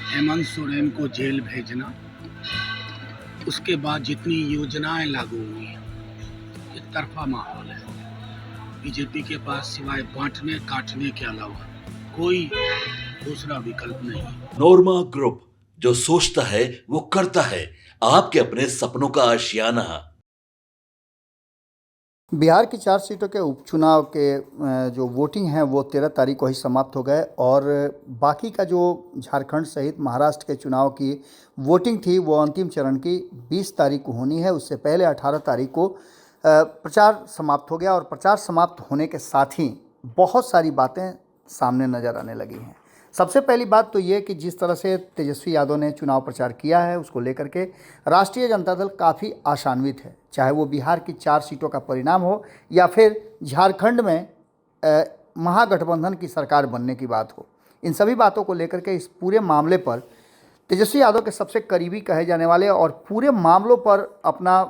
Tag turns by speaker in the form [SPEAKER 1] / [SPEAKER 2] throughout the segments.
[SPEAKER 1] हेमंत सोरेन को जेल भेजना, उसके बाद जितनी योजनाएं लागू हुई, एक तरफा माहौल है। बीजेपी के पास सिवाय बांटने काटने के अलावा कोई दूसरा विकल्प नहीं।
[SPEAKER 2] नोरमा ग्रुप, जो सोचता है वो करता है। आपके अपने सपनों का आशियाना।
[SPEAKER 3] बिहार की 4 सीटों के उपचुनाव के जो वोटिंग है वो 13 तारीख को ही समाप्त हो गए और बाकी का जो झारखंड सहित महाराष्ट्र के चुनाव की वोटिंग थी वो अंतिम चरण की 20 तारीख को होनी है। उससे पहले 18 तारीख को प्रचार समाप्त हो गया और प्रचार समाप्त होने के साथ ही बहुत सारी बातें सामने नज़र आने लगी हैं। सबसे पहली बात तो ये कि जिस तरह से तेजस्वी यादव ने चुनाव प्रचार किया है उसको लेकर के राष्ट्रीय जनता दल काफ़ी आशान्वित है, चाहे वो बिहार की 4 सीटों का परिणाम हो या फिर झारखंड में महागठबंधन की सरकार बनने की बात हो। इन सभी बातों को लेकर के इस पूरे मामले पर तेजस्वी यादव के सबसे करीबी कहे जाने वाले और पूरे मामलों पर अपना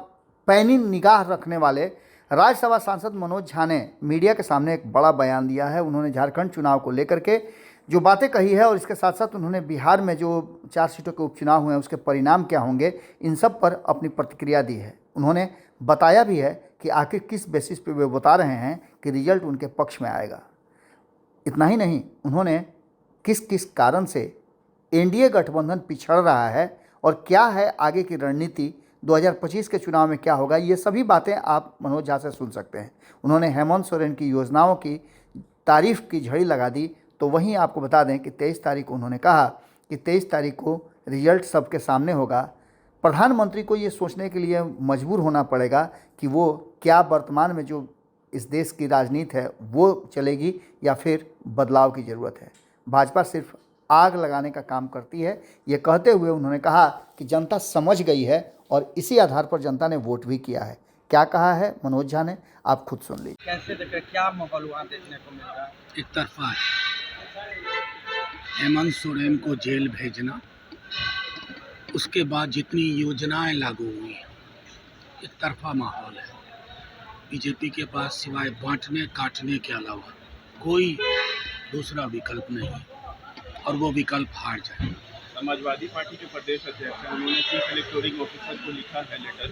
[SPEAKER 3] पैनी निगाह रखने वाले राज्यसभा सांसद मनोज झा ने मीडिया के सामने एक बड़ा बयान दिया है। उन्होंने झारखंड चुनाव को लेकर के जो बातें कही है और इसके साथ साथ उन्होंने बिहार में जो 4 सीटों के उपचुनाव हुए हैं उसके परिणाम क्या होंगे, इन सब पर अपनी प्रतिक्रिया दी है। उन्होंने बताया भी है कि आखिर किस बेसिस पे वे बता रहे हैं कि रिजल्ट उनके पक्ष में आएगा। इतना ही नहीं, उन्होंने किस किस कारण से एनडीए गठबंधन पिछड़ रहा है और क्या है आगे की रणनीति, 2025 के चुनाव में क्या होगा, ये सभी बातें आप मनोज झा से सुन सकते हैं। उन्होंने हेमंत सोरेन की योजनाओं की तारीफ की झड़ी लगा दी। तो वहीं आपको बता दें कि 23 तारीख को उन्होंने कहा कि 23 तारीख को रिजल्ट सबके सामने होगा। प्रधानमंत्री को ये सोचने के लिए मजबूर होना पड़ेगा कि वो क्या वर्तमान में जो इस देश की राजनीति है वो चलेगी या फिर बदलाव की ज़रूरत है। भाजपा सिर्फ आग लगाने का काम करती है। ये कहते हुए उन्होंने कहा कि जनता समझ गई है और इसी आधार पर जनता ने वोट भी किया है। क्या कहा है मनोज झा ने, आप खुद सुन लीजिए।
[SPEAKER 4] कैसे देखें, क्या माहौल वहाँ देखने को मिल रहा है?
[SPEAKER 1] एक तरफा है। हेमंत सोरेन को जेल भेजना, उसके बाद जितनी योजनाएं लागू हुई, एक तरफा माहौल है। बीजेपी के पास सिवाय बांटने काटने के अलावा कोई दूसरा विकल्प नहीं और वो विकल्प हार जाए।
[SPEAKER 5] समाजवादी पार्टी के प्रदेश अध्यक्ष हैं, उन्होंने चीफ इलेक्टोरल ऑफिसर को लिखा है लेटर,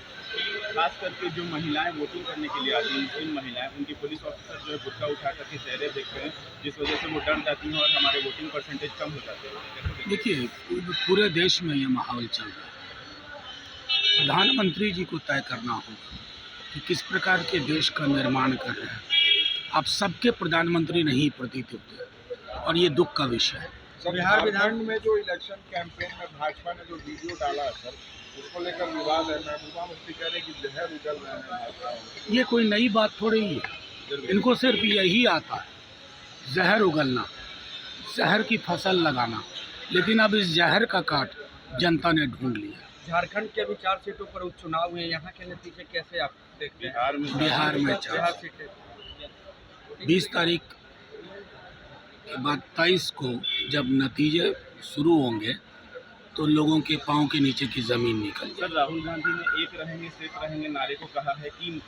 [SPEAKER 5] खास करके जो महिलाएं वोटिंग करने के लिए आती हैं, मुस्लिम महिलाएं, उनकी पुलिस ऑफिसर जो है बुर्का उठा करके चेहरे देखते हैं, जिस वजह से वो डर जाती हैं और हमारे वोटिंग परसेंटेज कम हो जाते हैं।
[SPEAKER 1] देखिए, पूरे देश में ये माहौल चल रहा है। प्रधानमंत्री जी को तय करना होगा कि किस प्रकार के देश का निर्माण कर रहे हैं। आप सबके प्रधानमंत्री नहीं प्रतीत होते और ये दुख का विषय है।
[SPEAKER 5] बिहार विधान में जो इलेक्शन कैंपेन में भाजपा ने जो वीडियो डाला है सर, उसको लेकर विवाद है। महबूबा मुफ्ती कह रहे हैं कि जहर उगल रहे हैं भाजपा।
[SPEAKER 1] ये कोई नई बात थोड़ी ही है, इनको सिर्फ यही आता है, जहर उगलना, जहर की फसल लगाना। लेकिन अब इस जहर का काट जनता ने ढूंढ लिया।
[SPEAKER 4] झारखंड के भी 4 सीटों पर उपचुनाव हुए, यहाँ के नतीजे कैसे आप देखते हैं?
[SPEAKER 1] बिहार में 4
[SPEAKER 4] सीटें
[SPEAKER 1] 20 तारीख के बाद 23 को जब नतीजे शुरू होंगे तो लोगों के पाँव के नीचे की ज़मीन निकल जाए।
[SPEAKER 5] सर, राहुल गांधी ने एक रहेंगे सिर्फ रहेंगे नारे को कहा है कि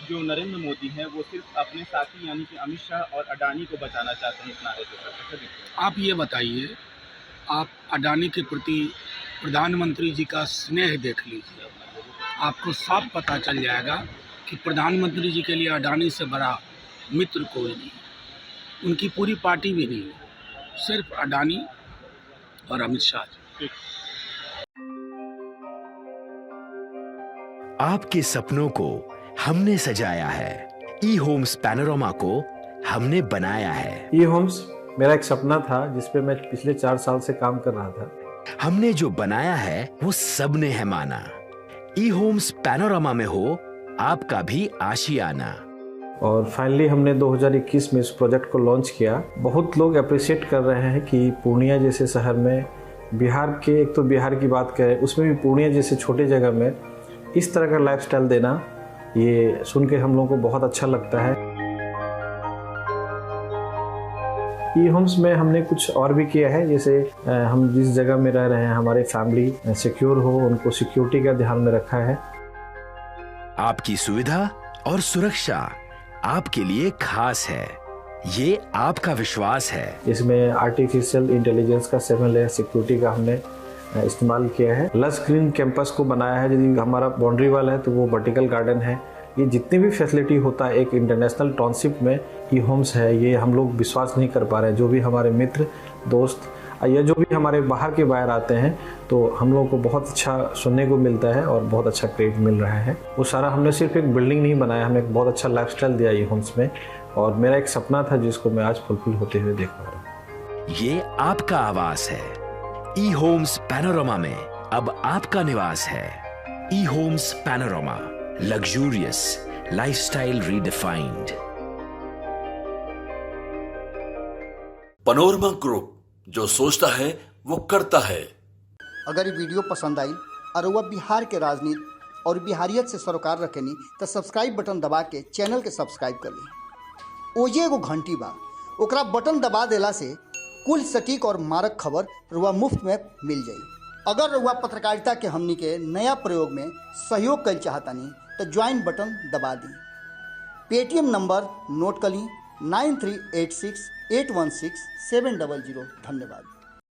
[SPEAKER 5] जो नरेंद्र मोदी हैं वो सिर्फ अपने साथी यानी कि अमित शाह और अडानी को बचाना चाहते हैं इस नारे से।
[SPEAKER 1] आप ये बताइए, आप अडानी के प्रति प्रधानमंत्री जी का स्नेह देख लीजिए, आपको साफ पता चल जाएगा कि प्रधानमंत्री जी के लिए अडानी से बड़ा मित्र कोई नहीं, उनकी पूरी पार्टी भी नहीं, सिर्फ अडानी और अमित शाह जी।
[SPEAKER 6] आपके सपनों को हमने सजाया है, ई होम्स पैनोरामा को हमने बनाया है।
[SPEAKER 7] ई होम्स मेरा एक सपना था जिस पे मैं पिछले 4 साल से काम कर रहा था।
[SPEAKER 6] हमने जो बनाया है वो सबने है माना। ई होम्स पैनोरामा में हो आपका भी आशियाना।
[SPEAKER 7] और फाइनली हमने 2021 में इस प्रोजेक्ट को लॉन्च किया। बहुत लोग अप्रिशिएट कर रहे हैं कि पूर्णिया जैसे शहर में, बिहार के, एक तो बिहार की बात करें उसमें भी पूर्णिया जैसे छोटे जगह में इस तरह का लाइफस्टाइल देना, ये सुन के हम लोगों को बहुत अच्छा लगता है। ई होम्स में हमने कुछ और भी किया है, जैसे हम जिस जगह में रह रहे हैं हमारे फैमिली सिक्योर हो, उनको सिक्योरिटी का ध्यान में रखा है।
[SPEAKER 6] आपकी सुविधा और सुरक्षा आपके लिए खास है। ये आपका विश्वास है।
[SPEAKER 7] इसमें आर्टिफिशियल इंटेलिजेंस का 7 लेयर सिक्योरिटी का हमने इस्तेमाल किया है। लस ग्रीन कैंपस को बनाया है। यदि हमारा बाउंड्री वाल है तो वो वर्टिकल गार्डन है। ये जितनी भी फैसिलिटी होता है एक इंटरनेशनल टाउनशिप में ई होम्स है, ये हम लोग विश्वास नहीं कर पा रहे हैं। जो भी हमारे मित्र दोस्त या जो भी हमारे बाहर के बाहर आते हैं तो हम लोगों को बहुत अच्छा सुनने को मिलता है और बहुत अच्छा क्रेडिट मिल रहा है। वो सारा हमने सिर्फ एक बिल्डिंग नहीं बनाया, हमें एक बहुत अच्छा लाइफस्टाइल दिया ई होम्स में, और मेरा एक सपना था जिसको मैं आज फुलफिल होते हुए देख पा रहा हूँ।
[SPEAKER 6] ये आपका आवास है। ई होम्स पैनोरामा में अब आपका निवास है। E Homes Panorama, luxurious lifestyle redefined.
[SPEAKER 2] Panorama Group, जो सोचता है वो करता है।
[SPEAKER 3] अगर ये वीडियो पसंद आई और वह बिहार के राजनीति और बिहारियत से सरोकार रखेनी तो सब्सक्राइब बटन दबा के चैनल के सब्सक्राइब कर ली। ओजे एगो घंटी बा, ओकरा बटन दबा देला से कुल सटीक और मारक खबर रुआ मुफ्त में मिल जाई। अगर रुआ पत्रकारिता के हमनी के नया प्रयोग में सहयोग कर चाहतानी तो ज्वाइन बटन दबा दी। पेटीएम नंबर नोट कर ली 9386 816 700। धन्यवाद।